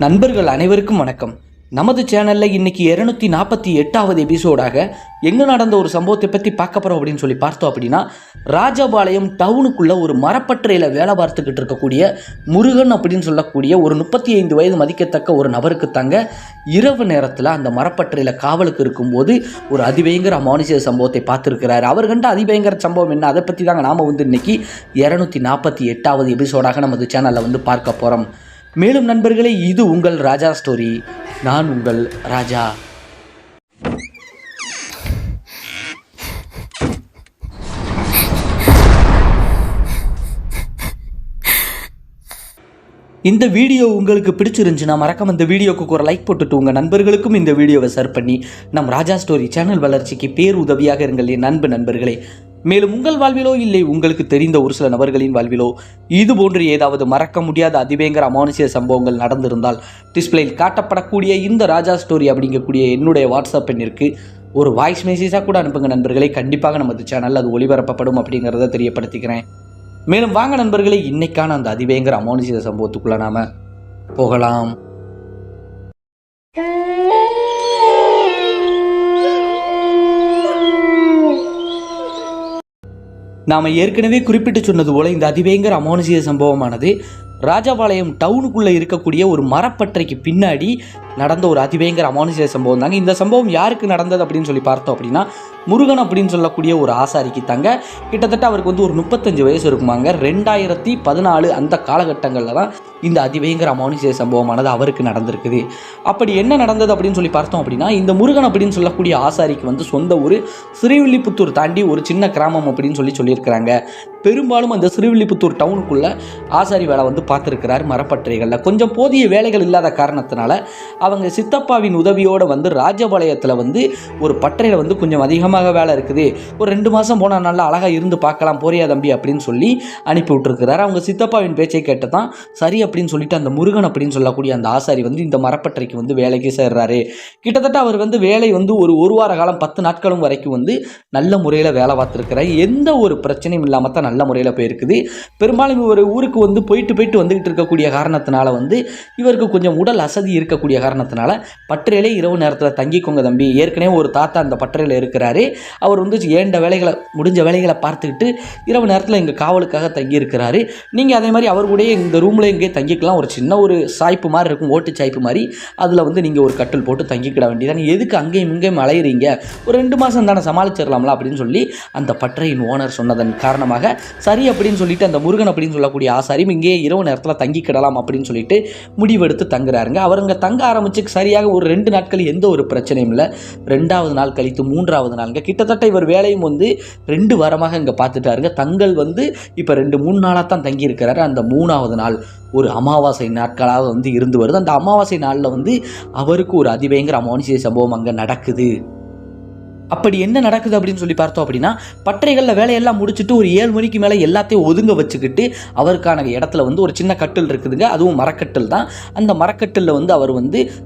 நண்பர்கள் அனைவருக்கும் வணக்கம். நமது சேனலில் இன்னைக்கு 248வது எபிசோடாக எங்கே நடந்த ஒரு சம்பவத்தை பற்றி பார்க்க போகிறோம் அப்படின்னு சொல்லி பார்த்தோம் அப்படின்னா, ராஜபாளையம் டவுனுக்குள்ளே ஒரு மரப்பற்றையில் வேலை பார்த்துக்கிட்டு இருக்கக்கூடிய முருகன் அப்படின்னு சொல்லக்கூடிய ஒரு 35 வயது மதிக்கத்தக்க ஒரு நபருக்கு தாங்க இரவு நேரத்தில் அந்த மரப்பற்றையில் காவலுக்கு இருக்கும்போது ஒரு அதிபயங்கர அமானுஷ்ய சம்பவத்தை பார்த்துருக்கிறாரு. அவர் கண்ட அதிபயங்கர சம்பவம் என்ன, அதை பற்றி தாங்க நாம் இன்னைக்கு 248வது எபிசோடாக நமது சேனலில் பார்க்க போகிறோம். மேலும் நண்பர்களே, இது உங்கள் ராஜா ஸ்டோரி. நான் உங்கள் ராஜா. இந்த வீடியோ உங்களுக்கு பிடிச்சிருந்துச்சுன்னா மறக்காம இந்த வீடியோக்கு ஒரு லைக் போட்டுட்டு உங்கள் நண்பர்களுக்கும் இந்த வீடியோவை ஷேர் பண்ணி நம் ராஜா ஸ்டோரி சேனல் வளர்ச்சிக்கு பேர் உதவியாக இருங்கள் என் நண்பர்களே. மேலும் உங்கள் வாழ்விலோ இல்லை உங்களுக்கு தெரிந்த ஒரு சில நபர்களின் வாழ்விலோ இது போன்று ஏதாவது மறக்க முடியாத அதிபயங்கர அமானுஷ்ய சம்பவங்கள் நடந்திருந்தால் டிஸ்பிளேயில் காட்டப்படக்கூடிய இந்த ராஜா ஸ்டோரி அப்படிங்கக்கூடிய என்னுடைய வாட்ஸ்அப் எண்ணிற்கு ஒரு வாய்ஸ் மெசேஜாக கூட அனுப்புங்க நண்பர்களே. கண்டிப்பாக நமது சேனலில் அது ஒளிபரப்பப்படும் அப்படிங்கிறத தெரியப்படுத்திக்கிறேன். மேலும் வாங்க நண்பர்களே, இன்னைக்கான அந்த அதிபயங்கர அமானுஷ்ய சம்பவத்துக்குள்ள நாம போகலாம். நாம் ஏற்கனவே குறிப்பிட்டு சொன்னது போல இந்த அதிபயங்கர அமானுஷ்ய சம்பவமானது ராஜபாளையம் டவுனுக்குள்ளே இருக்கக்கூடிய ஒரு மரப்பற்றைக்கு பின்னாடி நடந்த ஒரு அதிபயங்கர அமானுஷ்ய சம்பவம் தாங்க. இந்த சம்பவம் யாருக்கு நடந்தது அப்படின்னு சொல்லி பார்த்தோம் அப்படின்னா, முருகன் அப்படின்னு சொல்லக்கூடிய ஒரு ஆசாரிக்கு தாங்க. கிட்டத்தட்ட அவருக்கு ஒரு 35 வயசு இருக்குமாங்க. 2014 அந்த காலகட்டங்களில் தான் இந்த அதிபயங்கர அமானுஷ்ய சம்பவமானது அவருக்கு நடந்திருக்குது. அப்படி என்ன நடந்தது அப்படின்னு சொல்லி பார்த்தோம் அப்படின்னா, இந்த முருகன் அப்படின்னு சொல்லக்கூடிய ஆசாரிக்கு சொந்த ஊர் ஸ்ரீவில்லிபுத்தூர் தாண்டி ஒரு சின்ன கிராமம் அப்படின்னு சொல்லியிருக்கிறாங்க. பெரும்பாலும் அந்த ஸ்ரீவில்லிபுத்தூர் டவுனுக்குள்ள ஆசாரி வேலை பார்த்துருக்கிறார். மரப்பற்றைகளில் கொஞ்சம் போதிய வேலைகள் இல்லாத காரணத்தினால அவங்க சித்தப்பாவின் உதவியோடு ராஜபாளையத்தில் ஒரு பற்றையில் கொஞ்சம் அதிகமாக வேலை இருக்குது, ஒரு 2 மாதம் போனால் நல்லா அழகாக இருந்து பார்க்கலாம், போறியா தம்பி அப்படின்னு சொல்லி அனுப்பி விட்டுருக்கிறார். அவங்க சித்தப்பாவின் பேச்சை கேட்டு தான் சரி அப்படின்னு சொல்லிட்டு அந்த முருகன் அப்படின்னு சொல்லக்கூடிய அந்த ஆசாரி இந்த மரப்பற்றைக்கு வேலைக்கு சேர்றாரு. கிட்டத்தட்ட அவர் வேலை ஒரு வார காலம் 10 நாட்களும் வரைக்கும் நல்ல முறையில் வேலை பார்த்துருக்கிறார். எந்த ஒரு பிரச்சனையும் இல்லாமல் தான் நல்ல முறையில் போயிருக்குது. பெரும்பாலும் ஒரு ஊருக்கு போயிட்டு வந்துகிட்டு இருக்கக்கூடிய காரணத்தினால இவருக்கு கொஞ்சம் உடல் அசதி இருக்கக்கூடிய காரணத்தினால பற்றையிலே இரவு நேரத்தில் தங்கிக்கோங்க தம்பி, ஏற்கனவே ஒரு தாத்தா அந்த பற்றையில் இருக்கிறாரு, அவர் ஏண்ட வேலைகளை முடிஞ்ச வேலைகளை பார்த்துக்கிட்டு இரவு நேரத்தில் எங்கள் காவலுக்காக தங்கியிருக்கிறாரு, நீங்கள் அதே மாதிரி அவர் கூட இந்த ரூமில் எங்கேயே தங்கிக்கலாம், ஒரு சின்ன ஒரு சாய்ப்பு மாதிரி இருக்கும், ஓட்டு சாய்ப்பு மாதிரி, அதில் நீங்கள் ஒரு கட்டில் போட்டு தங்கிக்கிட வேண்டியதான், எதுக்கு அங்கேயும் இங்கேயும் அலையிறீங்க, ஒரு 2 மாதம் தானே சமாளிச்சிடலாம்ல அப்படின்னு சொல்லி அந்த பற்றையின் ஓனர் சொன்னதன் காரணமாக சரி அப்படின்னு சொல்லிட்டு அந்த முருகன் அப்படின்னு சொல்லக்கூடிய ஆசாரியும் இங்கே இரவு நேரத்தில் தங்கிக்கிடலாம் அப்படின்னு சொல்லிட்டு முடிவெடுத்து தங்குறாருங்க. அவருங்க தங்க ஆரம்பிச்சு சரியாக ஒரு 2 நாட்கள் எந்த ஒரு பிரச்சனையும் இல்லை. 2வது நாள் கழித்து 3வது நாளுங்க கிட்டத்தட்ட இவர் வேலையும் 2 வாரமாக இங்கே பார்த்துட்டாருங்க. தங்கள் இப்போ 2-3 நாளாக தான் தங்கியிருக்கிறாரு. அந்த 3வது நாள் ஒரு அமாவாசை நாட்களாக இருந்து வருது. அந்த அமாவாசை நாளில் அவருக்கு ஒரு அதிபயங்கர அமானுஷ்ய சம்பவம் அங்கே நடக்குது. அப்படி என்ன நடக்குது அப்படின்னு சொல்லி பார்த்தோம் அப்படின்னா, பற்றைகளில் வேலையெல்லாம் முடிச்சுட்டு ஒரு 7 மணிக்கு மேலே எல்லாத்தையும் ஒதுங்க வச்சுக்கிட்டு அவருக்கான இடத்துல ஒரு சின்ன கட்டில் இருக்குதுங்க, அதுவும் மரக்கட்டில் தான். அந்த மரக்கட்டில் அவர்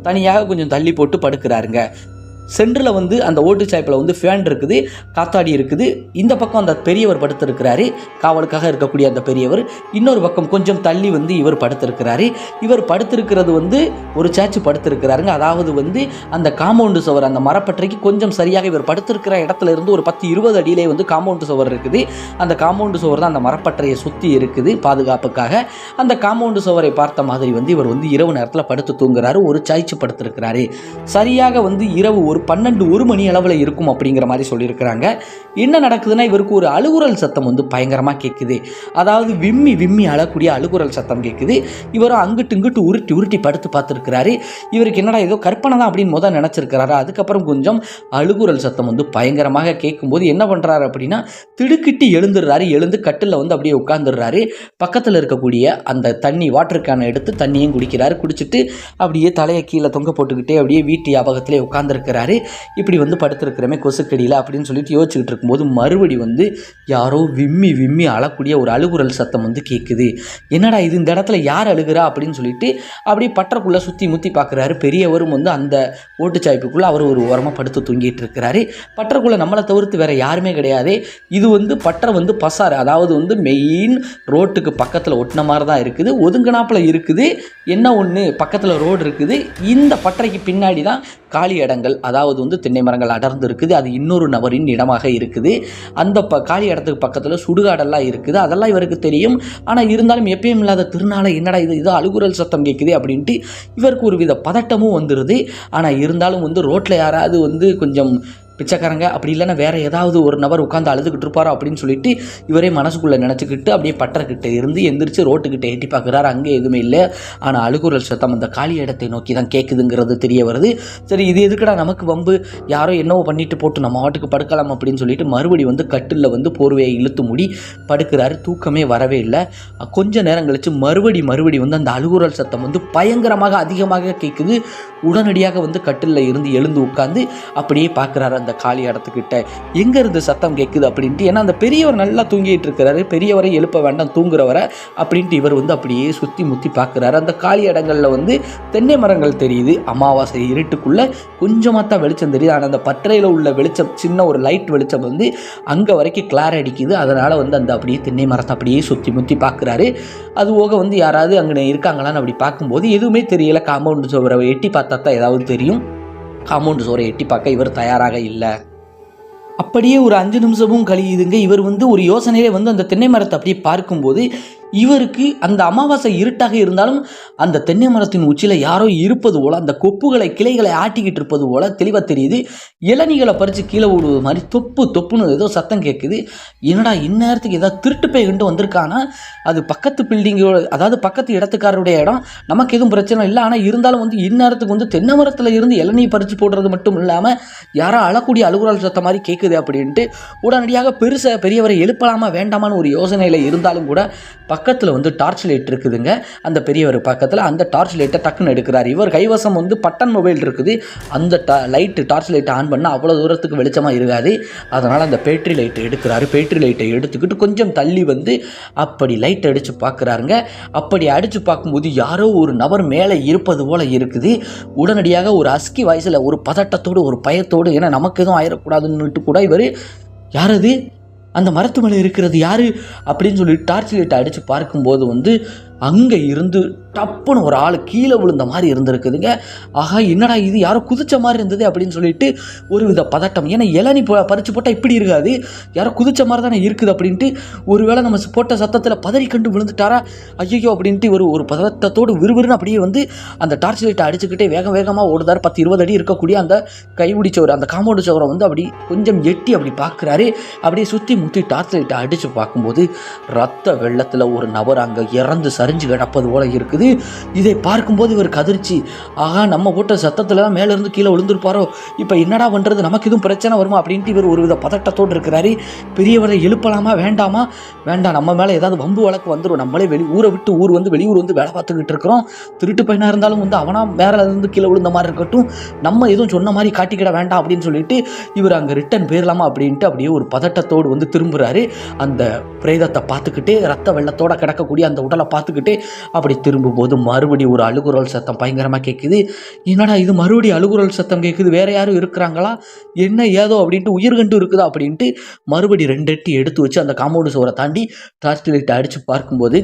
தனியாக கொஞ்சம் தள்ளி போட்டு படுக்கிறாருங்க. சென்டரில் அந்த ஓட்டு சாய்ப்பில் ஃபேன் இருக்குது, காத்தாடி இருக்குது. இந்த பக்கம் அந்த பெரியவர் படுத்திருக்கிறாரு, காவலுக்காக இருக்கக்கூடிய அந்த பெரியவர். இன்னொரு பக்கம் கொஞ்சம் தள்ளி இவர் படுத்திருக்கிறாரு. இவர் படுத்திருக்கிறது ஒரு சாச்சு படுத்திருக்கிறாருங்க. அதாவது அந்த காம்பவுண்டு சுவர், அந்த மரப்பற்றைக்கு கொஞ்சம் சரியாக இவர் படுத்திருக்கிற இடத்துல இருந்து ஒரு 10-20 அடியிலே காம்பவுண்டு சுவர் இருக்குது. அந்த காம்பவுண்டு சுவர் தான் அந்த மரப்பற்றையை சுற்றி இருக்குது பாதுகாப்புக்காக. அந்த காம்பவுண்டு சுவரை பார்த்த மாதிரி இவர் இரவு நேரத்தில் படுத்து தூங்குறாரு, ஒரு சாய்ச்சி படுத்திருக்கிறாரு. சரியாக இரவு ஒரு 12-1 மணி அளவில் இருக்கும் அப்படிங்கிற மாதிரி சொல்லியிருக்கிறாங்க. என்ன நடக்குதுன்னா, இவருக்கு ஒரு அழுகுரல் சத்தம் பயங்கரமாக கேட்குது. அதாவது விம்மி விம்மி அழக்கூடிய அழுகுரல் சத்தம் கேட்குது. இவரும் அங்கிட்டு இங்கிட்டு உருட்டி படுத்து பார்த்துருக்கிறாரு. இவருக்கு என்னடா ஏதோ கற்பனை தான் அப்படின்னு நினச்சிருக்கிறாரு. அதுக்கப்புறம் கொஞ்சம் அழுகுரல் சத்தம் பயங்கரமாக கேட்கும்போது என்ன பண்ணுறாரு அப்படின்னா, திடுக்கிட்டு எழுந்துடுறாரு. எழுந்து கட்டில் அப்படியே உட்காந்துடுறாரு. பக்கத்தில் இருக்கக்கூடிய அந்த தண்ணி வாட்டர் கேனை எடுத்து தண்ணியும் குடிக்கிறாரு. குடிச்சிட்டு அப்படியே தலையை கீழே தொங்க போட்டுக்கிட்டே அப்படியே வீட்டு ஞாபகத்திலே உட்காந்துருக்கிறாரு. பார்க்குறாரு. இப்படி வந்து படுத்திருக்கிறமே கொசுக்கடியில் அப்படின்னு சொல்லிட்டு யோசிச்சுக்கிட்டு இருக்கும்போது மறுபடி வந்து யாரோ விம்மி விம்மி அழக்கூடிய ஒரு அழுகுரல் சத்தம் வந்து கேட்குது. என்னடா இது, இந்த இடத்துல யார் அழுகிறா அப்படின்னு சொல்லிட்டு அப்படியே பட்டறைக்குள்ளே சுற்றி முற்றி பார்க்குறாரு. பெரியவரும் வந்து அந்த ஓட்டுச்சாய்ப்புக்குள்ளே அவர் ஒரு ஓரமாக படுத்து தூங்கிட்டு இருக்கிறாரு. பட்டறைக்குள்ளே நம்மளை தவிர்த்து வேறு யாருமே கிடையாது. இது வந்து பட்டறை வந்து பசார், அதாவது வந்து மெயின் ரோட்டுக்கு பக்கத்தில் ஒட்டின மாதிரி தான் இருக்குது. ஒதுங்கினாப்பில் இருக்குது. என்ன ஒன்று, பக்கத்தில் ரோடு இருக்குது. இந்த பட்டறைக்கு பின்னாடி தான் காலி இடங்கள், அதாவது வந்து தென்னை மரங்கள் அடர்ந்து இருக்குது. அது இன்னொரு நபரின் இடமாக இருக்குது. அந்த காலி இடத்துக்கு பக்கத்தில் சுடுகாடெல்லாம் இருக்குது. அதெல்லாம் இவருக்கு தெரியும். ஆனால் இருந்தாலும் எப்பயும் இல்லாத திருநாளை என்னடா இது அழுகுரல் சத்தம் கேட்குது அப்படின்ட்டு இவருக்கு ஒரு வித பதட்டமும் வந்துடுது. ஆனால் இருந்தாலும் வந்து ரோட்டில் யாராவது வந்து கொஞ்சம் பிச்சைக்காரங்க அப்படி இல்லைன்னா வேறு ஏதாவது ஒரு நபர் உட்காந்து அழுதுகிட்டு இருப்பாரோ அப்படின்னு சொல்லிட்டு இவரே மனசுக்குள்ளே நினச்சிக்கிட்டு அப்படியே பட்டறைக்கிட்ட இருந்து எந்திரிச்சு ரோட்டுக்கிட்ட எட்டி பார்க்குறாரு. அங்கே எதுவுமே இல்லை. ஆனால் அழுகுரல் சத்தம் அந்த காலி இடத்தை நோக்கி தான் கேட்குதுங்கிறது தெரிய வருது. சரி, இது எதுக்குடா நமக்கு வம்பு, யாரோ என்னவோ பண்ணிட்டு போட்டு நம்ம வாட்டுக்கு படுக்கலாம் அப்படின்னு சொல்லிட்டு மறுபடி வந்து கட்டிலில் வந்து போர்வையை இழுத்து மூடி படுக்கிறாரு. தூக்கமே வரவே இல்லை. கொஞ்ச நேரம் கழிச்சு மறுபடி வந்து அந்த அழுகுரல் சத்தம் வந்து பயங்கரமாக அதிகமாக கேட்குது. உடனடியாக வந்து கட்டிலில் இருந்து எழுந்து உட்காந்து அப்படியே பார்க்குறாரு அந்த காலி இடத்துக்கிட்ட எங்கே இருந்து சத்தம் கேட்குது அப்படின்ட்டு. ஏன்னா அந்த பெரியவர் நல்லா தூங்கிட்டு இருக்கிறாரு. பெரியவரை எழுப்ப வேண்டாம், தூங்குறவரை அப்படின்ட்டு இவர் வந்து அப்படியே சுற்றி முற்றி பார்க்குறாரு. அந்த காலி இடங்களில் வந்து தென்னை மரங்கள் தெரியுது. அமாவாசை இருட்டுக்குள்ளே கொஞ்சமாக தான் வெளிச்சம் தெரியுது. ஆனால் அந்த பட்டறையில் உள்ள வெளிச்சம், சின்ன ஒரு லைட் வெளிச்சம் வந்து அங்கே வரைக்கும் கிளார் அடிக்குது. அதனால் வந்து அந்த அப்படியே தென்னை மரத்தை அப்படியே சுற்றி முற்றி பார்க்குறாரு. அது போக வந்து யாராவது அங்கே இருக்காங்களான்னு அப்படி பார்க்கும்போது எதுவுமே தெரியல. காம்பவுண்டு சுவரை எட்டி பார்த்தா தான் ஏதாவது தெரியும். காம்பவுண்டு சுவரை எட்டி பார்க்க இவர் தயாராக இல்லை. அப்படியே ஒரு 5 நிமிஷமும் கழியுதுங்க. இவர் வந்து ஒரு யோசனையிலே வந்து அந்த தென்னை மரத்தை அப்படியே பார்க்கும்போது இவருக்கு அந்த அமாவாசை இருட்டாக இருந்தாலும் அந்த தென்னை மரத்தின் உச்சியில் யாரோ இருப்பது போல், அந்த கொப்புகளை கிளைகளை ஆட்டிக்கிட்டு இருப்பது போல் தெளிவாக தெரியுது. இளநீகளை பறித்து கீழே விடுவது மாதிரி தொப்புன்னு ஏதோ சத்தம் கேட்குது. என்னடா இந்நேரத்துக்கு ஏதாவது திருட்டு போய் கொண்டு வந்திருக்கானா? அது பக்கத்து பில்டிங்கோட, அதாவது பக்கத்து இடத்துக்காரருடைய இடம், நமக்கு எதுவும் பிரச்சனை இல்லை. ஆனால் இருந்தாலும் வந்து இந்நேரத்துக்கு வந்து தென்னை மரத்தில் இருந்து இளநீ பறித்து போடுறது மட்டும் இல்லாமல் யாரோ அழக்கூடிய அழுகுரல் சத்தம் மாதிரி கேட்குது அப்படின்ட்டு உடனடியாக பெரியவரை எழுப்பலாமா வேண்டாமான்னு ஒரு யோசனையில் இருந்தாலும் கூட பக்கத்தில் வந்து டார்ச் லைட் இருக்குதுங்க. அந்த பெரியவர் பக்கத்தில் அந்த டார்ச் லைட்டை டக்குன்னு எடுக்கிறார். இவர் கைவசம் வந்து பட்டன் மொபைல் இருக்குது. அந்த டார்ச் லைட்டை ஆன் பண்ணால் அவ்வளோ தூரத்துக்கு வெளிச்சமாக இருக்காது. அதனால் அந்த பேட்ரி லைட்டை எடுக்கிறாரு. பேட்ரி லைட்டை எடுத்துக்கிட்டு கொஞ்சம் தள்ளி வந்து அப்படி லைட் அடித்து பார்க்குறாருங்க. அப்படி அடித்து பார்க்கும்போது யாரோ ஒரு நபர் மேலே இருப்பது போல் இருக்குது. உடனடியாக ஒரு அஸ்கி வாய்ஸில் ஒரு பதட்டத்தோடு ஒரு பயத்தோடு, ஏன்னா நமக்கு எதுவும் ஆயிடக்கூடாதுன்னுட்டு கூட இவர் யாரது அந்த மரத்து மேலே இருக்கிறது யார் அப்படின்னு சொல்லி டார்ச் லைட்டை அடித்து பார்க்கும்போது வந்து அங்கே இருந்து டப்புன்னு ஒரு ஆள் கீழே விழுந்த மாதிரி இருந்திருக்குதுங்க. ஆகா, என்னடா இது, யாரோ குதிச்ச மாதிரி இருந்தது அப்படின்னு சொல்லிட்டு ஒரு வித பதட்டம். ஏன்னா இளநீ பறிச்சு போட்டால் இப்படி இருக்காது, யாரோ குதிச்ச மாதிரி தானே இருக்குது அப்படின்ட்டு ஒருவேளை நம்ம போட்ட சத்தத்தில் பதறி கண்டு விழுந்துட்டாரா ஐயோ அப்படின்ட்டு ஒரு பதட்டத்தோடு விறுவிறுன்னு அப்படியே வந்து அந்த டார்ச் லைட்டை அடிச்சுக்கிட்டே வேகமாக ஓடுதார். 10-20 அடி இருக்கக்கூடிய அந்த கைபிடி சோறு, அந்த காம்பவுண்டு சோரை வந்து அப்படி கொஞ்சம் எட்டி அப்படி பார்க்குறாரு. அப்படியே சுற்றி முற்றி டார்ச் லைட்டை அடித்து பார்க்கும்போது ரத்த வெள்ளத்தில் ஒரு நபர் அங்கே இறந்து சரிஞ்சு கிடப்பது போல இருக்குது. இதை பார்க்கும்போது இவருக்கு அதிர்ச்சி. ஆகா, நம்ம போட்ட சத்தத்தில் தான் மேலேருந்து கீழே விழுந்திருப்பாரோ, இப்போ என்னடா பண்ணுறது, நமக்கு எதுவும் பிரச்சனை வருமா அப்படின்ட்டு இவர் ஒரு வித பதட்டத்தோடு இருக்கிறாரு. பெரியவரை எழுப்பலாமா வேண்டாம், நம்ம மேலே ஏதாவது வம்பு வழக்கு வந்துடும், நம்மளே ஊரை விட்டு ஊர் வந்து வெளியூர் வந்து வேலை பார்த்துக்கிட்டு இருக்கிறோம், திருட்டு பையனாக இருந்தாலும் வந்து அவனா மேலே இருந்து கீழே விழுந்த மாதிரி இருக்கட்டும், நம்ம எதுவும் சொன்ன மாதிரி காட்டிக்கிட வேண்டாம் அப்படின்னு சொல்லிட்டு இவர் அங்கே ரிட்டன் போயிடலாமா அப்படின்ட்டு அப்படியே ஒரு பதட்டத்தோடு வந்து திரும்புகிறாரு. அந்த பிரேதத்தை பார்த்துக்கிட்டே, ரத்த வெள்ளத்தோடு கிடக்கக்கூடிய அந்த உடலை பார்த்துக்கிட்டே அப்படி திரும்பும்போது மறுபடி ஒரு அழுகுரல் சத்தம் பயங்கரமாக கேட்குது. என்னடா இது, மறுபடியும் அழுகுரல் சத்தம் கேட்குது, வேற யாரும் இருக்கிறாங்களா என்ன ஏதோ அப்படின்ட்டு, உயிர்கண்டு இருக்குதா அப்படின்ட்டு மறுபடி 2 அடி எடுத்து வச்சு அந்த காம்பவுண்டு சுவரை தாண்டி டார்ச் லைட்டை அடித்து பார்க்கும்போது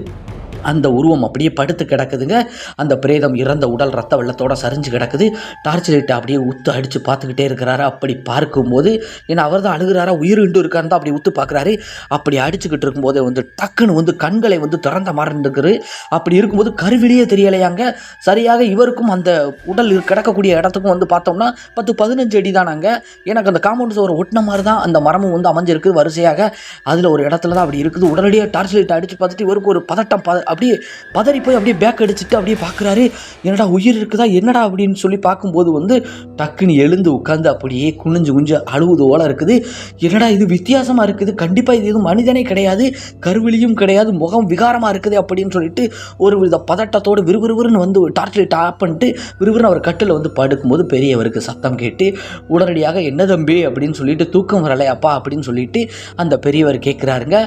அந்த உருவம் அப்படியே படுத்து கிடக்குதுங்க. அந்த பிரேதம் இறந்த உடல் ரத்த வெள்ளத்தோட சரிஞ்சு கிடக்குது. டார்ச் லைட்டை அப்படியே உத்து அடித்து பார்த்துக்கிட்டே இருக்கிறாரு. அப்படி பார்க்கும்போது, ஏன்னா அவர் தான் அழுகிறாரா உயிர்கிட்டு இருக்காருன்னு தான் அப்படி உத்து பார்க்குறாரு. அப்படி அடிச்சுக்கிட்டு இருக்கும்போதே வந்து டக்குன்னு வந்து கண்களை வந்து திறந்த மாதிரி இருக்குது. அப்படி இருக்கும்போது கருவிலேயே தெரியலையாங்க. சரியாக இவருக்கும் அந்த உடல் கிடக்கக்கூடிய இடத்துக்கும் வந்து பார்த்தோம்னா 10-15 அடி தானாங்க. எனக்கு அந்த காம்பவுண்ட் சுவர் ஒட்டின மாதிரி தான் அந்த மரமும் வந்து அமைஞ்சிருக்கு வரிசையாக. அதில் ஒரு இடத்துல தான் அப்படி இருக்குது. உடனடியாக டார்ச் லைட்டை அடித்து பார்த்துட்டு இவருக்கு ஒரு பதட்டம் அப்படியே பதறி போய் அப்படியே பேக் அடிச்சுட்டு அப்படியே பார்க்குறாரு. என்னடா உயிர் இருக்குதா என்னடா அப்படின்னு சொல்லி பார்க்கும்போது வந்து டக்குன்னு எழுந்து உட்காந்து அப்படியே குனிஞ்சு குஞ்சு அழுவுது போல இருக்குது. என்னடா இது வித்தியாசமாக இருக்குது, கண்டிப்பாக இது எதுவும் மனிதனே கிடையாது, கருவிலியும் கிடையாது, முகம் விகாரமாக இருக்குது அப்படின்னு சொல்லிட்டு ஒரு வித பதட்டத்தோடு விறுவிறுன்னு வந்து டார்ச் லைட் ஆஃப் பண்ணிட்டு விறுவிறுன்னு அவர் கட்டில் வந்து படுக்கும்போது பெரியவருக்கு சத்தம் கேட்டு உடனடியாக என்ன தம்பி அப்படின்னு சொல்லிட்டு தூக்கம் வரலையாப்பா அப்படின்னு சொல்லிட்டு அந்த பெரியவர் கேட்குறாருங்க.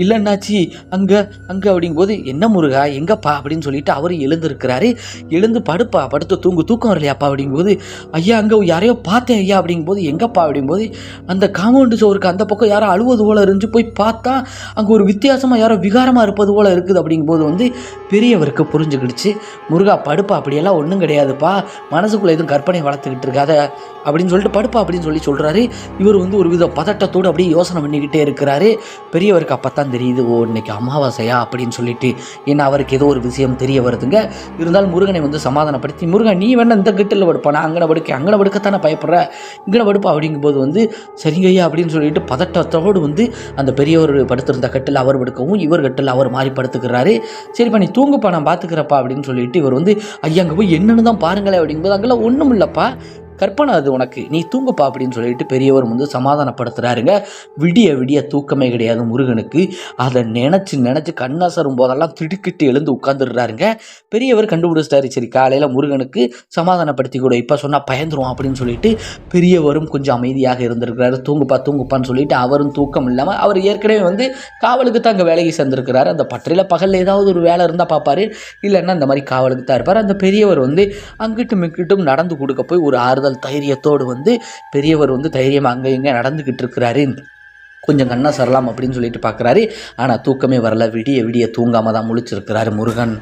இல்லைன்னாச்சி அங்கே அங்கே அப்படிங்கும்போது என்ன முருகா எங்கப்பா அப்படின்னு சொல்லிட்டு அவர் எழுந்திருக்கிறாரு. எழுந்து படுத்து தூக்கம் வரலையாப்பா அப்படிங்கும்போது ஐயா அங்கே யாரையோ பார்த்தேன் ஐயா அப்படிங்கும்போது எங்கப்பா அப்படிங்கும்போது அந்த காம்பவுண்டு சோருக்கு அந்த பக்கம் யாரோ அழுவது போல இருந்துச்சு, போய் பார்த்தா அங்கே ஒரு வித்தியாசமாக யாரோ விகாரமாக இருப்பது போல இருக்குது அப்படிங்கும்போது வந்து பெரியவருக்கு புரிஞ்சுக்கிடுச்சு. முருகா படுப்பா, அப்படியெல்லாம் ஒன்றும் கிடையாதுப்பா, மனசுக்குள்ளே எதுவும் கற்பனை வளர்த்துக்கிட்டு இருக்காத அப்படின்னு சொல்லிட்டு படுப்பா அப்படின்னு சொல்கிறாரு. இவர் வந்து ஒரு வித பதட்டத்தோடு அப்படியே யோசனை பண்ணிக்கிட்டே இருக்கிறாரு. பெரியவருக்கு அப்போ தான் தெரியுது, ஓ இன்னைக்கு அமாவாசையா அப்படின்னு சொல்லிட்டு. ஏன்னா அவருக்கு ஏதோ ஒரு விஷயம் தெரிய வருதுங்க. இருந்தாலும் முருகனை வந்து சமாதானப்படுத்தி, முருகன் நீ வேணா இந்த கிட்டில் படுப்பா, நான் அங்கே படுக்கத்தானே பயப்படுறேன், இங்கே படுப்பா அப்படிங்கும்போது வந்து சரிங்க ஐயா அப்படின்னு சொல்லிட்டு பதட்டத்தோடு வந்து அந்த பெரியவர் படுத்திருந்த கட்டில் அவர் படுக்கவும் இவர் கட்டில் அவர் மாறி படுத்துக்கிறாரு. சரிப்பா நீ தூங்குப்பா நான் பார்த்துக்கிறப்பா அப்படின்னு சொல்லிட்டு இவர் வந்து ஐயா அங்கே போய் என்னன்னு தான் பாருங்களேன் அப்படிங்கும்போது அங்கெல்லாம் ஒன்றும் இல்லைப்பா, கற்பனை அது உனக்கு, நீ தூங்குப்பா அப்படின்னு சொல்லிட்டு பெரியவர் வந்து சமாதானப்படுத்துகிறாருங்க. விடிய விடிய தூக்கமே கிடையாது முருகனுக்கு. அதை நினச்சி கண்ணசரும் போதெல்லாம் திடுக்கிட்டு எழுந்து உட்காந்துடுறாருங்க. பெரியவர் கண்டுபிடிச்சிட்டாரு, சரி காலையில் முருகனுக்கு சமாதானப்படுத்தி கூட இப்போ சொன்னால் பயந்துரும் அப்படின்னு சொல்லிட்டு பெரியவரும் கொஞ்சம் அமைதியாக இருந்திருக்கிறாரு. தூங்குப்பான்னு சொல்லிட்டு அவரும் தூக்கம் இல்லாமல், அவர் ஏற்கனவே வந்து காவலுக்கு தான் அங்கே வேலைக்கு சேர்ந்துருக்கிறாரு. அந்த பட்டறையில் பகலில் ஏதாவது ஒரு வேலை இருந்தால் பார்ப்பார், இல்லைன்னா இந்த மாதிரி காவலுக்கு தான் இருப்பார். அந்த பெரியவர் வந்து அங்கிட்டும் இங்கிட்டும் நடந்து கொடுக்க போய் ஒரு தைரியத்தோடு வந்து பெரியவர் வந்து தைரியமாக அங்கே இங்கே நடந்துக்கிட்டு இருக்கிறாரு. கொஞ்சம் கண்ணா சரலாம் அப்படின்னு சொல்லிட்டு பார்க்குறாரு. ஆனால் தூக்கமே வரல. விடிய தூங்காமல் தான் முழிச்சிருக்கிறாரு முருகன்.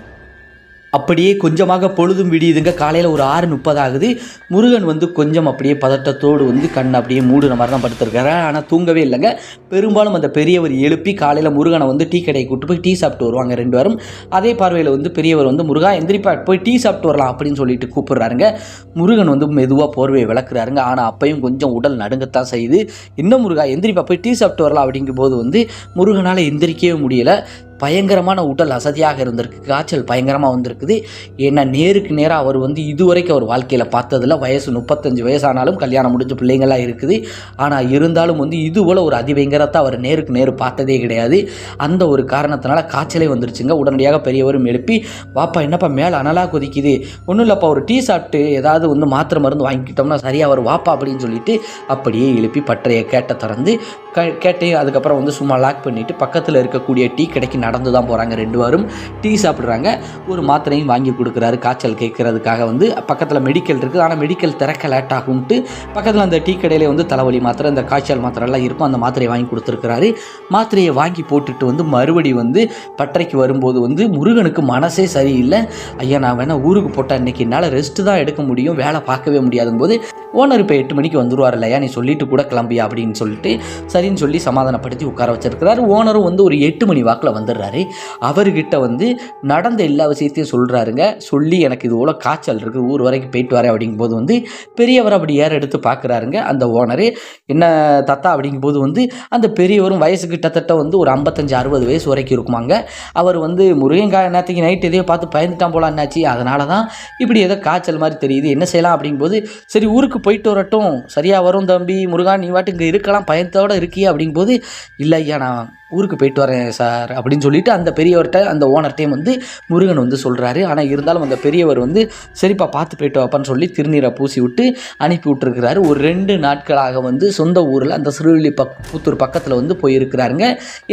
அப்படியே கொஞ்சமாக பொழுதும் விடியுதுங்க. காலையில் ஒரு 6:30 ஆகுது. முருகன் வந்து கொஞ்சம் அப்படியே பதட்டத்தோடு வந்து கண் அப்படியே மூடுன மாதிரி தான் படுத்திருக்காரு. ஆனால் தூங்கவே இல்லைங்க. பெரும்பாலும் அந்த பெரியவர் எழுப்பி காலையில் முருகனை வந்து டீ கடையை கூப்பிட்டு போய் டீ சாப்பிட்டு வருவாங்க 2 பேரும். அதே பார்வையில் வந்து பெரியவர் வந்து முருகா எந்திரிப்பா போய் டீ சாப்பிட்டு வரலாம் அப்படின்னு சொல்லிட்டு கூப்பிடுறாருங்க. முருகன் வந்து மெதுவாக போர்வையை விளக்குறாருங்க. ஆனால் அப்பையும் கொஞ்சம் உடல் நடுங்கத்தான் செய்யுது. இன்னும் முருகா எந்திரிப்பா போய் டீ சாப்பிட்டு வரலாம் அப்படிங்கும்போது வந்து முருகனால் எந்திரிக்கவே முடியலை. பயங்கரமான உடல் அசதியாக இருந்திருக்கு, காய்ச்சல் பயங்கரமாக வந்திருக்குது. ஏன்னா நேருக்கு நேராக அவர் வந்து இதுவரைக்கும் அவர் வாழ்க்கையில் பார்த்ததில்ல. வயசு 35 வயசானாலும் கல்யாணம் முடிஞ்ச பிள்ளைங்களாம் இருக்குது. ஆனால் இருந்தாலும் வந்து இதுபோல் ஒரு அதிபயங்கரத்தை அவர் நேருக்கு நேரு பார்த்ததே கிடையாது. அந்த ஒரு காரணத்தினால காய்ச்சலே வந்துருச்சுங்க. உடனடியாக பெரியவரும் எழுப்பி வாப்பா என்னப்பா மேலே அனலாக கொதிக்குது, ஒன்றும் இல்லைப்பா ஒரு டீ சாப்பிட்டு ஏதாவது வந்து மாத்திரை மருந்து வாங்கிக்கிட்டோம்னா சரியாக அவர் வாப்பா அப்படின்னு சொல்லிட்டு அப்படியே எழுப்பி பற்றையை கேட்ட திறந்து கேட்டையும் அதுக்கப்புறம் வந்து சும்மா லாக் பண்ணிவிட்டு பக்கத்தில் இருக்கக்கூடிய டீ கடைக்கு நடந்து தான் போகிறாங்க. 2 பேரும் டீ சாப்பிட்றாங்க. ஒரு மாத்திரையும் வாங்கி கொடுக்குறாரு காய்ச்சல் கேட்கறதுக்காக. வந்து பக்கத்தில் மெடிக்கல் இருக்குது, ஆனால் மெடிக்கல் திறக்க லேட் ஆகும்ட்டு பக்கத்தில் அந்த டீ கடையில் வந்து தலைவலி மாத்திரை இந்த காய்ச்சல் மாத்திரைலாம் இருக்கும், அந்த மாத்திரையை வாங்கி கொடுத்துருக்கிறாரு. மாத்திரையை வாங்கி போட்டுட்டு வந்து மறுபடி வந்து பட்டறைக்கு வரும்போது வந்து முருகனுக்கு மனசே சரியில்லை. ஐயா நான் வேணால் ஊருக்கு போட்டால் இன்றைக்கி என்னால் ரெஸ்ட்டு தான் எடுக்க முடியும், வேலை பார்க்கவே முடியாதுங்க போது ஓனர் இப்போ 8 மணிக்கு வந்துடுவார் இல்லையா, நீ சொல்லிட்டு கூட கிளம்பியா அப்படின்னு சொல்லிட்டு சரின்னு சொல்லி சமாதானப்படுத்தி உட்கார வச்சிருக்கிறாரு. ஓனரும் வந்து ஒரு 8 மணி வாக்கில் வந்துடுறாரு. அவர்கிட்ட வந்து நடந்த எல்லா விஷயத்தையும் சொல்கிறாருங்க. சொல்லி எனக்கு இது போல் காய்ச்சல் இருக்குது, ஊர் வரைக்கும் போயிட்டு வரேன் அப்படிங்கும்போது வந்து பெரியவர் அப்படி ஏற எடுத்து பார்க்குறாருங்க. அந்த ஓனரு என்ன தாத்தா அப்படிங்கும்போது வந்து அந்த பெரியவரும் வயசு கிட்டத்தட்ட வந்து ஒரு 55-60 வயசு வரைக்கும் இருக்குமாங்க. அவர் வந்து முருகங்காய் என்னத்துக்கு நைட் எதையோ பார்த்து பயந்துட்டான் போல என்னாச்சு, அதனால தான் இப்படி ஏதோ காய்ச்சல் மாதிரி தெரியுது, என்ன செய்யலாம் அப்படிங்கும்போது சரி ஊருக்கு போயிட்டு வரட்டும் சரியாக வரும் தம்பி முருகா, நீ வாட்டு இங்கே இருக்கலாம் பயத்தோடு இருக்கியா அப்படிங்கும்போது இல்லை ஐயா நான் ஊருக்கு போயிட்டு வரேன் சார் அப்படின்னு சொல்லிட்டு அந்த பெரியவர்கிட்ட அந்த ஓனர்கிட்டையும் வந்து முருகன் வந்து சொல்கிறாரு. ஆனால் இருந்தாலும் அந்த பெரியவர் வந்து சரிப்பா பார்த்து போயிட்டு வாப்பான்னு சொல்லி திருநீரை பூசி விட்டு அனுப்பி விட்டுருக்கிறாரு. ஒரு 2 நாட்களாக வந்து சொந்த ஊரில் அந்த சிறுவில்லி புத்தூர் பக்கத்தில் வந்து போயிருக்கிறாருங்க.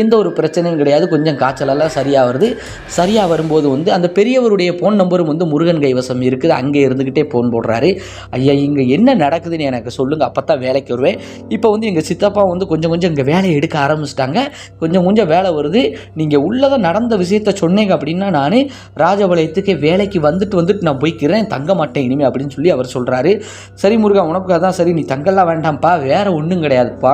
எந்த ஒரு பிரச்சனையும் கிடையாது, கொஞ்சம் காய்ச்சலெல்லாம் சரியாக வருது. சரியாக வரும்போது வந்து அந்த பெரியவருடைய ஃபோன் நம்பரும் வந்து முருகன் கைவசம் இருக்குது. அங்கே இருந்துக்கிட்டே ஃபோன் போடுறாரு. ஐயா இங்கே என்ன நடக்குதுன்னு எனக்கு சொல்லுங்கள், அப்போ தான் வேலைக்கு வருவேன். இப்போ வந்து எங்கள் சித்தப்பா வந்து கொஞ்சம் இங்கே வேலையை எடுக்க ஆரம்பிச்சிட்டாங்க, கொஞ்சம் வேலை வருது, நீங்கள் உள்ளதான் நடந்த விஷயத்த சொன்னீங்க அப்படின்னா நான் ராஜபாளையத்துக்கு வேலைக்கு வந்துட்டு நான் போய்க்கிறேன், தங்க மாட்டேன் இனிமேல் அப்படின்னு சொல்லி அவர் சொல்கிறாரு. சரி முருகா உனக்கு அதான் சரி, நீ தங்கெல்லாம் வேண்டாம்ப்பா, வேறு ஒன்றும் கிடையாதுப்பா,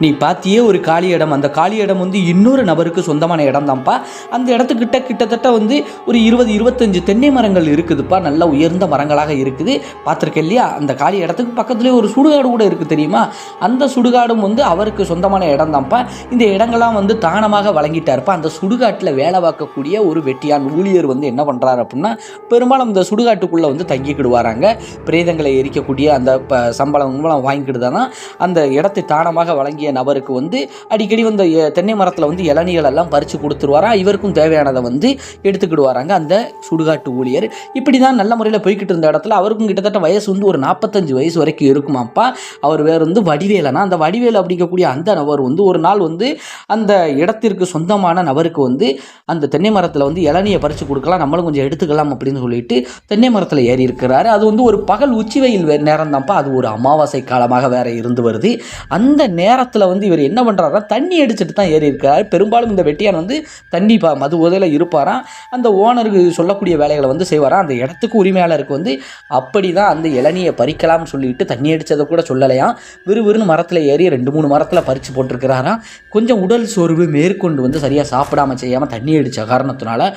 நீ பார்த்தியே ஒரு காலி இடம், அந்த காலி இடம் வந்து இன்னொரு நபருக்கு சொந்தமான இடம் தான்ப்பா. அந்த இடத்துக்கிட்ட கிட்டத்தட்ட வந்து ஒரு 20-25 தென்னை மரங்கள் இருக்குதுப்பா. நல்ல உயர்ந்த மரங்களாக இருக்குது, பார்த்துருக்கேன் இல்லையா? அந்த காலி இடத்துக்கு பக்கத்துலேயே ஒரு சுடுகாடு கூட இருக்குது தெரியுமா? அந்த சுடுகாடும் வந்து அவருக்கு சொந்தமான இடம் தான்ப்பா. இந்த இடங்கள்லாம் வந்து தானமாக வழங்கிட்டாருப்பா. அந்த சுடுகாட்டில் வேலை பார்க்கக்கூடிய ஒரு வெட்டியான் ஊழியர் வந்து என்ன பண்ணுறாரு அப்படின்னா, பெரும்பாலும் இந்த சுடுகாட்டுக்குள்ளே வந்து தங்கிக்கிடுவாராங்க. பிரேதங்களை எரிக்கக்கூடிய அந்த சம்பளம் வாங்கிக்கிட்டு அந்த இடத்தை தானமாக வழங்கிய நபருக்கு வந்து அடிக்கடி வந்து தென்னை மரத்தில் வந்து இளநீர்கள் எல்லாம் பறித்து கொடுத்துருவாரா. இவருக்கும் தேவையானதை வந்து எடுத்துக்கிடுவாராங்க அந்த சுடுகாட்டு ஊழியர். இப்படி தான் நல்ல முறையில் போய்கிட்டு இருந்த இடத்துல அவருக்கும் கிட்டத்தட்ட வயசு வந்து ஒரு 45 வயசு வரைக்கும் இருக்குமாப்பா. அவர் வேறு வந்து வடிவேலனா, அந்த வடிவேல் அப்படிங்கக்கூடிய அந்த நபர் வந்து ஒரு நாள் வந்து அந்த இடத்திற்கு சொந்தமான நபருக்கு வந்து அந்த தென்னை மரத்தில் வந்து இளநியை பறித்து கொடுக்கலாம், நம்மளும் கொஞ்சம் எடுத்துக்கலாம் அப்படின்னு சொல்லிட்டு தென்னை மரத்தில் ஏறி இருக்கிறாரு. அது வந்து ஒரு பகல் உச்சி வெயில் நேரம் தான்ப்பா. அது ஒரு அமாவாசை காலமாக வேற இருந்து வருது. அந்த நேரத்தில் வந்து இவர் என்ன பண்ணுறாருன்னா தண்ணி அடிச்சுட்டு தான் ஏறி இருக்கார். பெரும்பாலும் இந்த வெட்டியான் வந்து தண்ணி மது போதையில் இருப்பாராம். அந்த ஓனருக்கு சொல்லக்கூடிய வேலைகளை வந்து செய்வாராம். அந்த இடத்துக்கு உரிமையாளருக்கு வந்து அப்படி தான் அந்த இளநியை பறிக்கலாம்னு சொல்லிட்டு தண்ணி அடித்ததை கூட சொல்லலையாம். விறுவிறுன்னு மரத்தில் ஏறி 2-3 மரத்தில் பறித்து போட்டிருக்கிறாராம். கொஞ்சம் உடல் சோர்வு மேற்கொண்டு வந்து சரியாக சாப்பிடாமல் செய்யாமல் தண்ணி அடித்த காரணத்தினால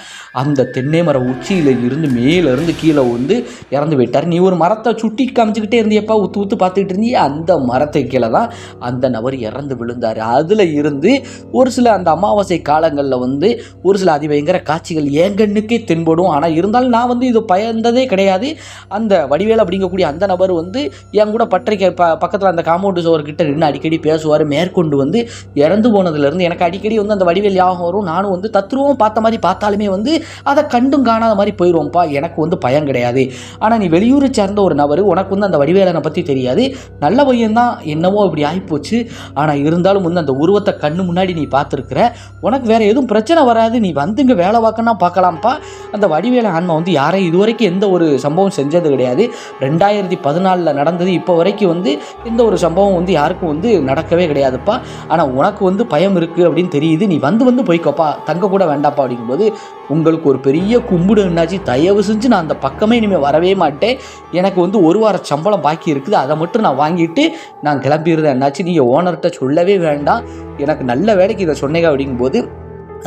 அந்த தென்னை மர உச்சியில் இருந்து மேலேருந்து கீழே வந்து இறந்து விட்டார். நீ ஒரு மரத்தை சுட்டி காமிச்சிக்கிட்டே இருந்தியப்பா, ஊற்று ஊற்று பார்த்துக்கிட்டு இருந்தியே, அந்த மரத்தை கீழே தான் அந்த நபர் இறந்து விழுந்தார். அதில் இருந்து ஒரு சில அந்த அமாவாசை காலங்களில் வந்து ஒரு சில அதிபயங்கர காட்சிகள் என் கண்ணுக்கே தென்படும். ஆனால் இருந்தாலும் நான் வந்து இது பயந்ததே கிடையாது. அந்த வடிவேல் அப்படிங்கக்கூடிய அந்த நபர் வந்து என் கூட பற்றைக்கு பக்கத்தில் அந்த காம்பவுண்டு சுவர்கிட்ட நின்று அடிக்கடி பேசுவார். மேற்கொண்டு வந்து இறந்து போனதுலேருந்து எனக்கு அடிக்கடி வந்து அந்த வடிவேல் ஞாபகம் வரும். நானும் வந்து தத்துருவம் பார்த்த மாதிரி பார்த்தாலுமே வந்து அதை கண்டும் காணாத மாதிரி போயிடுவோம்ப்பா. எனக்கு வந்து பயம் கிடையாது. ஆனால் நீ வெளியூரை சேர்ந்த ஒரு நபர், உனக்கு வந்து அந்த வடிவேலனை பற்றி தெரியாது, நல்ல பையன்தான், என்னவோ இப்படி ஆகிப்போச்சு. ஆனால் இருந்தாலும் வந்து அந்த உருவத்தை கண்ணு முன்னாடி நீ பார்த்துருக்குற, உனக்கு வேறு எதுவும் பிரச்சனை வராது, நீ வந்து இங்கே வேலை பார்க்கணும்னா பார்க்கலாம்ப்பா. அந்த வடிவேல ஆன்மா வந்து யாரையும் இதுவரைக்கும் எந்த ஒரு சம்பவம் செஞ்சது கிடையாது. 2014 நடந்தது இப்போ வரைக்கும் வந்து எந்த ஒரு சம்பவம் வந்து யாருக்கும் வந்து நடக்கவே கிடையாதுப்பா. ஆனால் உனக்கு வந்து பயம் இருக்குது அப்படின்னு தெரியுது, நீ வந்து போய்க்கோப்பா, தங்க கூட வேண்டாப்பா அப்படிங்கும்போது உங்களுக்கு ஒரு பெரிய கும்பிடு என்னாச்சு, தயவு செஞ்சு நான் அந்த பக்கமே இனிமேல் வரவே மாட்டேன், எனக்கு வந்து 1 வார சம்பளம் பாக்கி இருக்குது, அதை மட்டும் நான் வாங்கிட்டு நான் கிளம்பிடுறேன் என்னாச்சு, நீங்கள் ஓனர்கிட்ட சொல்லவே வேண்டாம், எனக்கு நல்ல வேலைக்கு இதை சொன்னீங்க அப்படிங்கும்போது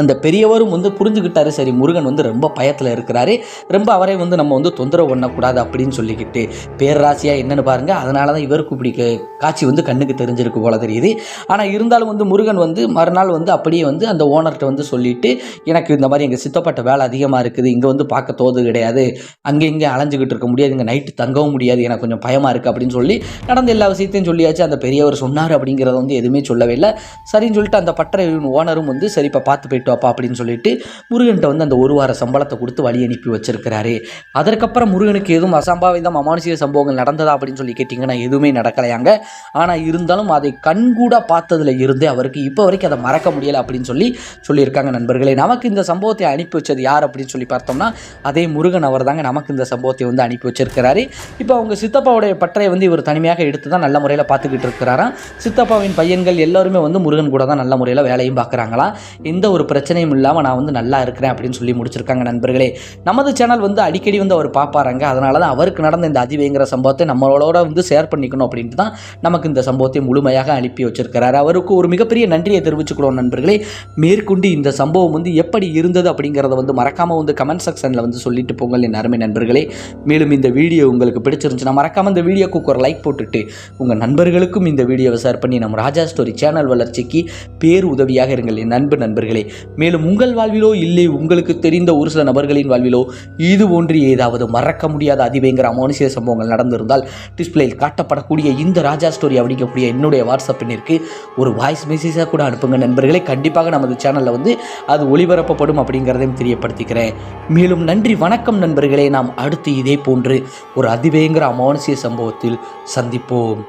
அந்த பெரியவரும் வந்து புரிஞ்சுக்கிட்டாரு. சரி, முருகன் வந்து ரொம்ப பயத்தில் இருக்கிறாரு, ரொம்ப அவரை வந்து நம்ம வந்து தொந்தரவு பண்ணக்கூடாது அப்படின்னு சொல்லிக்கிட்டு பேராசியாக என்னென்னு பாருங்கள். அதனால தான் இவருக்கு இப்படி காட்சி வந்து கண்ணுக்கு தெரிஞ்சிருக்கு போல தெரியுது. ஆனால் இருந்தாலும் வந்து முருகன் வந்து மறுநாள் வந்து அப்படியே வந்து அந்த ஓனர்கிட்ட வந்து சொல்லிவிட்டு, எனக்கு இந்த மாதிரி எங்கள் சித்தப்பட்ட வேலை அதிகமாக இருக்குது, இங்கே வந்து பார்க்க தோது கிடையாது, அங்கே இங்கே அலைஞ்சிக்கிட்டு இருக்க முடியாது, இங்கே நைட்டு தங்கவும் முடியாது, எனக்கு கொஞ்சம் பயமாக இருக்குது அப்படின்னு சொல்லி நடந்த எல்லா விஷயத்தையும் சொல்லியாச்சு. அந்த பெரியவர் சொன்னார் அப்படிங்கிறத வந்து எதுவுமே சொல்லவே இல்லை. சரின்னு சொல்லிட்டு அந்த பட்டறை ஓனரும் வந்து சரி இப்போ பார்த்து போயிட்டு வாப்பா அப்படின்னு சொல்லிட்டு முருகன்கிட்ட வந்து அந்த 1 வார சம்பளத்தை கொடுத்து வழி அனுப்பி வச்சிருக்கிறாரு. அதற்கப்புறம் முருகனுக்கு எதுவும் அசம்பாவிதம் அமானுஷிக சம்பவங்கள் நடந்ததா அப்படின்னு சொல்லி கேட்டிங்கன்னா எதுவுமே நடக்கலையாங்க. ஆனால் இருந்தாலும் அதை கண்கூட பார்த்ததில் இருந்து அவருக்கு இப்போ வரைக்கும் அதை மறக்க முடியலை அப்படின்னு சொல்லியிருக்காங்க. நண்பர்களே, நமக்கு இந்த சம்பவத்தை அனுப்பி வச்சது யார் அப்படின்னு சொல்லி பார்த்தோம்னா அதே முருகன் அவர் தாங்க நமக்கு இந்த சம்பவத்தை வந்து அனுப்பி வச்சிருக்கிறாரு. இப்போ அவங்க சித்தப்பாவுடைய பட்டறையை வந்து இவர் தனிமையாக எடுத்து தான் நல்ல முறையில் பார்த்துக்கிட்டு இருக்கிறாராம். சித்தப்பாவின் பையன்கள் எல்லாருமே வந்து முருகன் கூட தான் நல்ல முறையில் வேலையும் பார்க்குறாங்களாம். எந்த ஒரு பிரச்சனையும் இல்லாமல் நான் வந்து நல்லா இருக்கிறேன் அப்படின்னு சொல்லி முடிச்சிருக்காங்க. நண்பர்களே, நமது சேனல் வந்து அடிக்கடி வந்து அவர் பார்ப்பாராங்க. அதனால தான் அவருக்கு நடந்த இந்த அதிபயங்கர சம்பவத்தை நம்மளோட வந்து ஷேர் பண்ணிக்கணும் அப்படின்ட்டு தான் நமக்கு இந்த சம்பவத்தை முழுமையாக அனுப்பி வச்சிருக்கிறாரு. அவருக்கு ஒரு மிகப்பெரிய நன்றியை தெரிவிச்சுக்கிறோம். நண்பர்களே, மேற்கொண்டு இந்த சம்பவம் வந்து எப்படி இருந்தது அப்படிங்கிறத வந்து மறக்காமல் வந்து கமெண்ட் செக்ஷனில் வந்து சொல்லிட்டு போங்கள் என் அருமை நண்பர்களே. மேலும் இந்த வீடியோ உங்களுக்கு பிடிச்சிருந்துச்சுன்னா மறக்காமல் இந்த வீடியோக்கு ஒரு லைக் போட்டுட்டு உங்கள் நண்பர்களுக்கும் இந்த வீடியோவை ஷேர் பண்ணி நம்ம ராஜா ஸ்டோரி சேனல் வளர்ச்சிக்கு பேர் உதவியாக இருங்கள் என் நண்பர்களே. மேலும் உங்கள் வாழ்விலோ இல்லை உங்களுக்கு தெரிந்த ஒரு சில நபர்களின் வாழ்விலோ இது போன்று ஏதாவது மறக்க முடியாத அதிபயங்கர அமானுஷ்ய சம்பவங்கள் நடந்திருந்தால் டிஸ்பிளேயில் காட்டப்படக்கூடிய இந்த ராஜா ஸ்டோரி அப்படிங்கக்கூடிய என்னுடைய வாட்ஸ்அப் எண்ணிற்கு ஒரு வாய்ஸ் மெசேஜாக கூட அனுப்புங்க நண்பர்களே. கண்டிப்பாக நமது சேனலில் வந்து அது ஒளிபரப்பப்படும் அப்படிங்கிறதையும் தெரியப்படுத்திக்கிறேன். மேலும் நன்றி, வணக்கம் நண்பர்களே. நாம் அடுத்து இதே போன்று ஒரு அதிபயங்கர அமானுஷ்ய சம்பவத்தில் சந்திப்போம்.